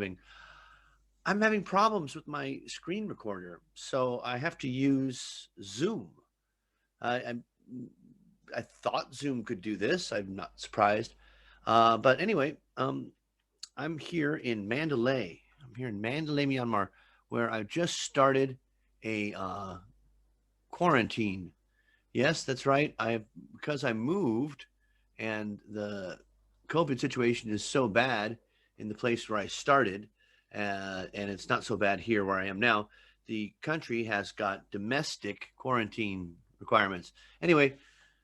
moving. I'm having problems with my screen recorder, so I have to use Zoom. I I thought Zoom could do this. I'm not surprised. But anyway, I'm here in Mandalay. I'm here in Mandalay, Myanmar, where I just started a quarantine. Yes, that's right. I because I moved, and the COVID situation is so bad in the place where I started, and it's not so bad here where I am now. The country has got domestic quarantine requirements. Anyway,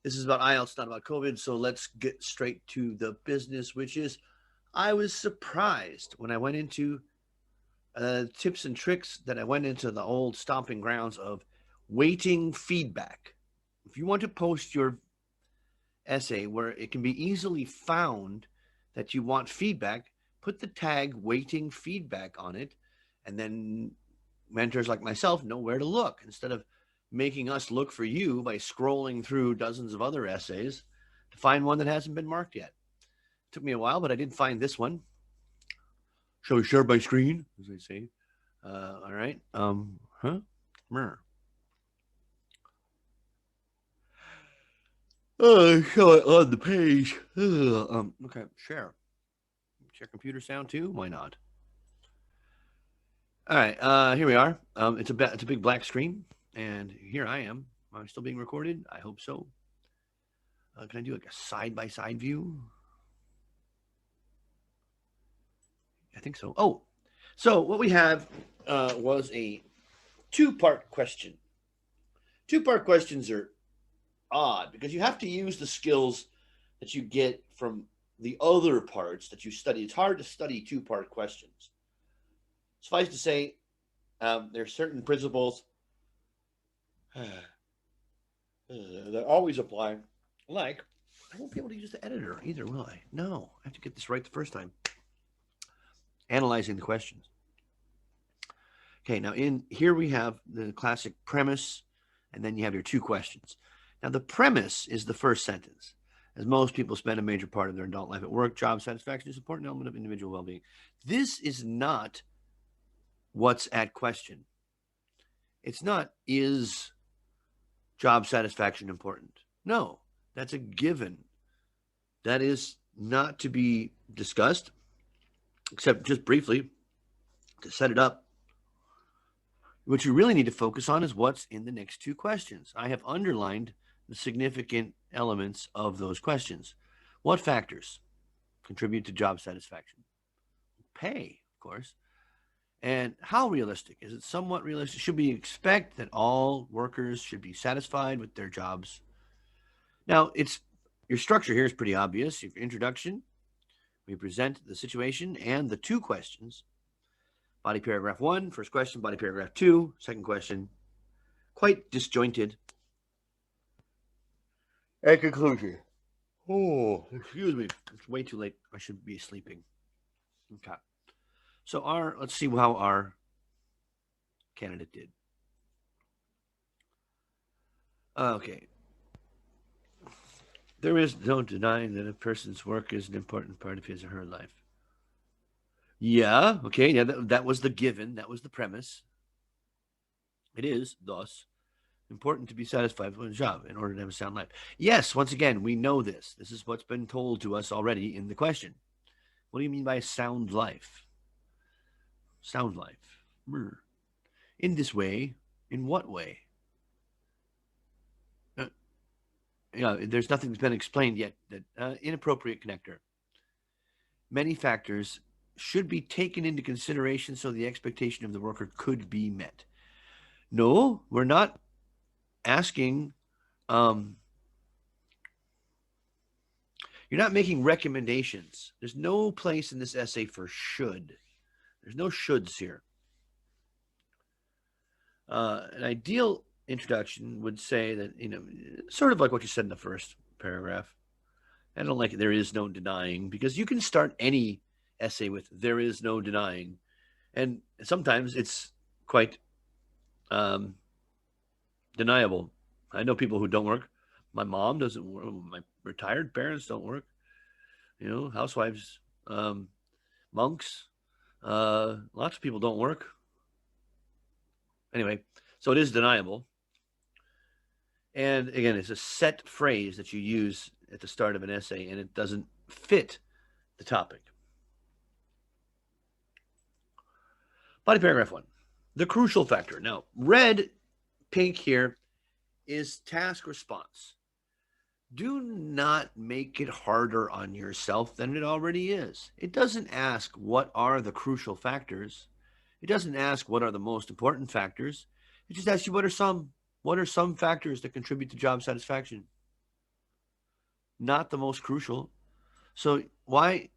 this is about IELTS, not about COVID. So let's get straight to the business, which is I was surprised when I went into tips and tricks that I went into the old stomping grounds of weighting feedback. If you want to post your essay where it can be easily found that you want feedback, put the tag weighting feedback on it, and then mentors like myself know where to look instead of making us look for you by scrolling through dozens of other essays to find one that hasn't been marked yet. It took me a while, but I did find this one. Shall we share my screen, as they say? All right. Huh? Mer. Show it on the page. Okay, share. Share computer sound too. Why not? All right. Here we are. It's a big black screen, and here I am. Am I still being recorded? I hope so. Can I do like a side by side view? I think so. Oh, so what we have was a two-part question. Two-part questions are odd because you have to use the skills that you get from the other parts that you study. It's hard to study two-part questions. Suffice to say, there are certain principles that always apply. Like, I won't be able to use the editor either, will I? No, I have to get this right the first time. Analyzing the questions. Okay, now in here we have the classic premise, and then you have your two questions. Now, the premise is the first sentence. As most people spend a major part of their adult life at work, job satisfaction is an important element of individual well being. This is not what's at question. It's not, is job satisfaction important? No, that's a given. That is not to be discussed, except just briefly to set it up. What you really need to focus on is what's in the next two questions. I have underlined the significant elements of those questions. What factors contribute to job satisfaction? Pay, of course. And how realistic? Is it somewhat realistic? Should we expect that all workers should be satisfied with their jobs? Now, your structure here is pretty obvious. Your introduction, we present the situation and the two questions. Body paragraph 1, first question. Body paragraph 2, second question. Quite disjointed. And conclusion. Oh, excuse me. It's way too late. I should be sleeping. Okay. So let's see how our candidate did. Okay. There is no denying that a person's work is an important part of his or her life. Yeah, okay, yeah, that was the given, that was the premise. It is, thus, important to be satisfied with a job in order to have a sound life. Yes, once again, we know this. This is what's been told to us already in the question. What do you mean by a sound life? Sound life. In this way, in what way? There's nothing that's been explained yet. That inappropriate connector. Many factors should be taken into consideration so the expectation of the worker could be met. No, we're not asking. You're not making recommendations. There's no place in this essay for should. There's no shoulds here. An ideal introduction would say that, sort of like what you said in the first paragraph. I don't like it. There is no denying, because you can start any essay with there is no denying. And sometimes it's quite deniable. I know people who don't work. My mom doesn't work. My retired parents don't work. Housewives, monks, Lots of people don't work. Anyway, so it is deniable. And again, it's a set phrase that you use at the start of an essay, and it doesn't fit the topic. Body paragraph 1. The crucial factor. Now, red, pink here is task response. Do not make it harder on yourself than it already is. It doesn't ask what are the crucial factors. It doesn't ask what are the most important factors. It just asks you what are some factors that contribute to job satisfaction. Not the most crucial. So why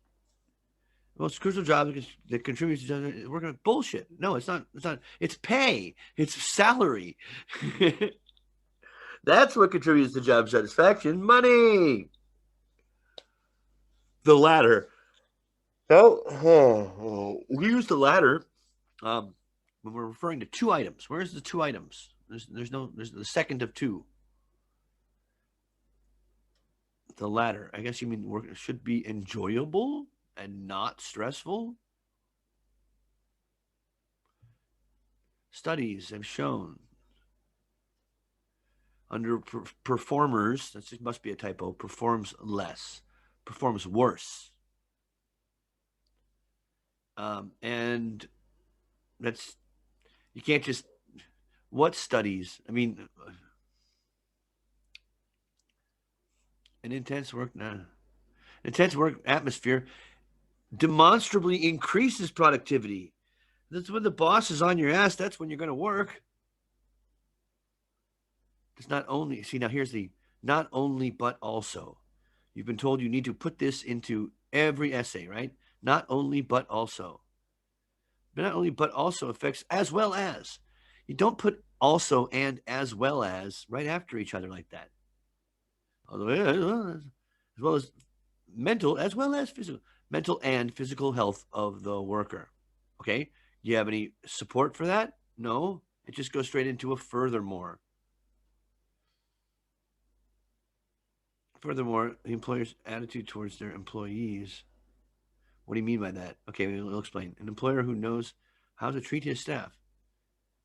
the most crucial job that contributes to job working on bullshit? No, it's not. It's not. It's pay. It's salary. That's what contributes to job satisfaction. Money. The latter. No, we use the latter when we're referring to two items. Where's the two items? There's the second of two. The latter. I guess you mean work should be enjoyable and not stressful. Studies have shown underperformers, that must be a typo, performs less, performs worse. And that's, you can't just, what studies? I mean, an intense work atmosphere demonstrably increases productivity. That's when the boss is on your ass. That's when you're going to work. It's not only, see, now here's the not only, but also. You've been told you need to put this into every essay, right? Not only, but also. But not only, but also affects as well as. You don't put also and as well as right after each other like that. As well as mental, as well as physical, mental and physical health of the worker. Okay? Do you have any support for that? No. It just goes straight into a furthermore. Furthermore, the employer's attitude towards their employees. What do you mean by that? Okay, we'll explain. An employer who knows how to treat his staff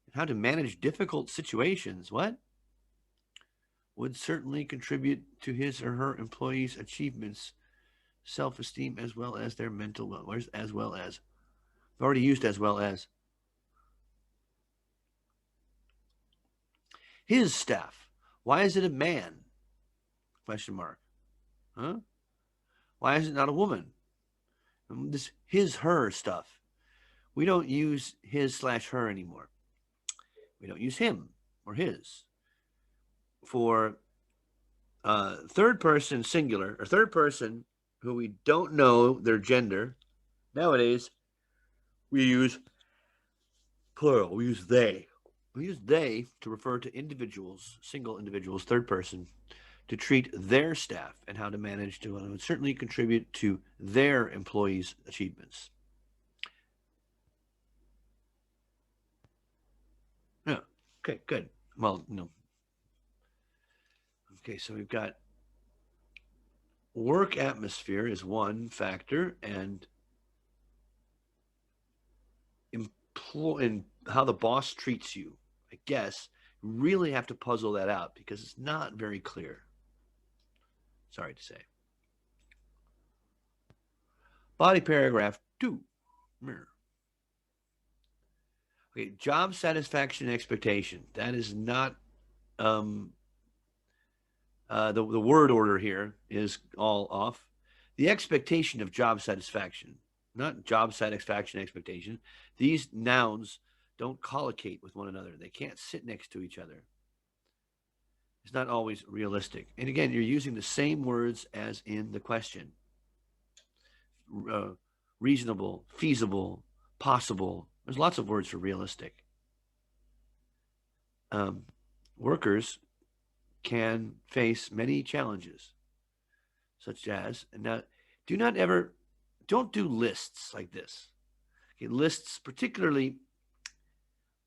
and how to manage difficult situations, what? Would certainly contribute to his or her employees' achievements, self-esteem, as well as their mental well. Where's as well as? I've already used as well as. His staff. Why is it a man? Question mark. Huh? Why is it not a woman? This his, her stuff. We don't use his/her anymore. We don't use him or his. For third person singular or third person who we don't know their gender, nowadays we use plural. We use they. We use they to refer to individuals, single individuals, third person, to treat their staff and how to manage to certainly contribute to their employees' achievements. Yeah. Okay, good. Well, no. Okay, so we've got work atmosphere is one factor, and and how the boss treats you. I guess really have to puzzle that out because it's not very clear. Sorry to say. Body paragraph 2. Okay, job satisfaction expectation. That is not the word order here is all off. The expectation of job satisfaction, not job satisfaction expectation. These nouns don't collocate with one another. They can't sit next to each other. It's not always realistic. And again, you're using the same words as in the question. Reasonable, feasible, possible. There's lots of words for realistic. Workers can face many challenges, such as, and now don't do lists like this. Okay, lists, particularly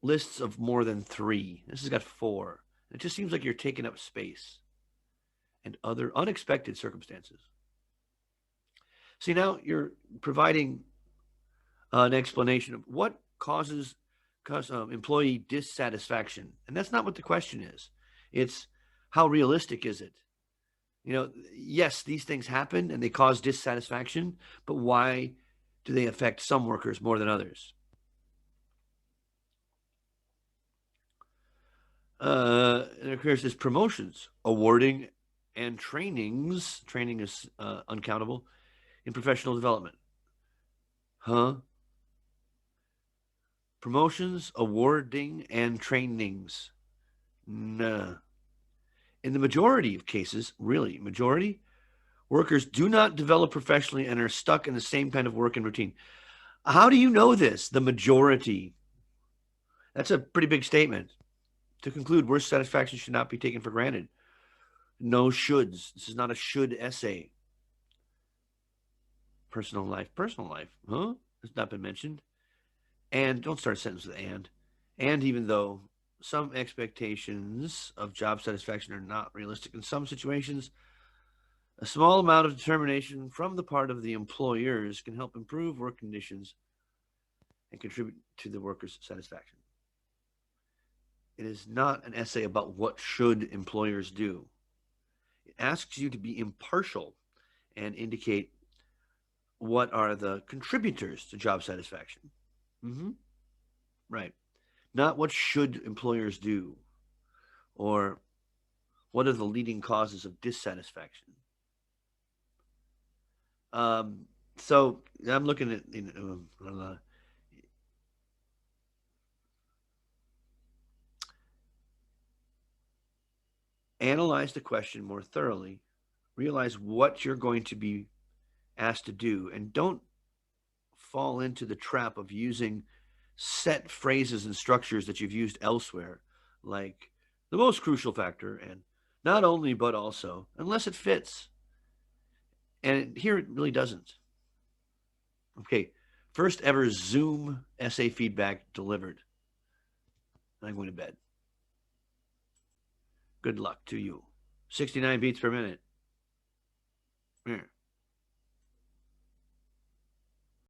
lists of more than 3. This has got 4. It just seems like you're taking up space and other unexpected circumstances. See, now you're providing an explanation of what causes employee dissatisfaction. And that's not what the question is. It's how realistic is it? Yes, these things happen and they cause dissatisfaction, but why do they affect some workers more than others? And of course, there's promotions, awarding, and trainings. Training is uncountable in professional development. Huh? Promotions, awarding, and trainings. Nah. In the majority of cases, really, majority, workers do not develop professionally and are stuck in the same kind of work and routine. How do you know this? The majority. That's a pretty big statement. To conclude, work satisfaction should not be taken for granted. No shoulds. This is not a should essay. Personal life. Personal life. Huh? Has not been mentioned. And don't start a sentence with and. And even though some expectations of job satisfaction are not realistic in some situations, a small amount of determination from the part of the employers can help improve work conditions and contribute to the workers' satisfaction. It is not an essay about what should employers do. It asks you to be impartial and indicate what are the contributors to job satisfaction. Mm-hmm. Right. Not what should employers do or what are the leading causes of dissatisfaction. So I'm looking at analyze the question more thoroughly, realize what you're going to be asked to do, and don't fall into the trap of using set phrases and structures that you've used elsewhere, like the most crucial factor and not only but also, unless it fits. And here it really doesn't. Okay, first ever Zoom essay feedback delivered. I'm going to bed. Good luck to you. 69 beats per minute. Yeah.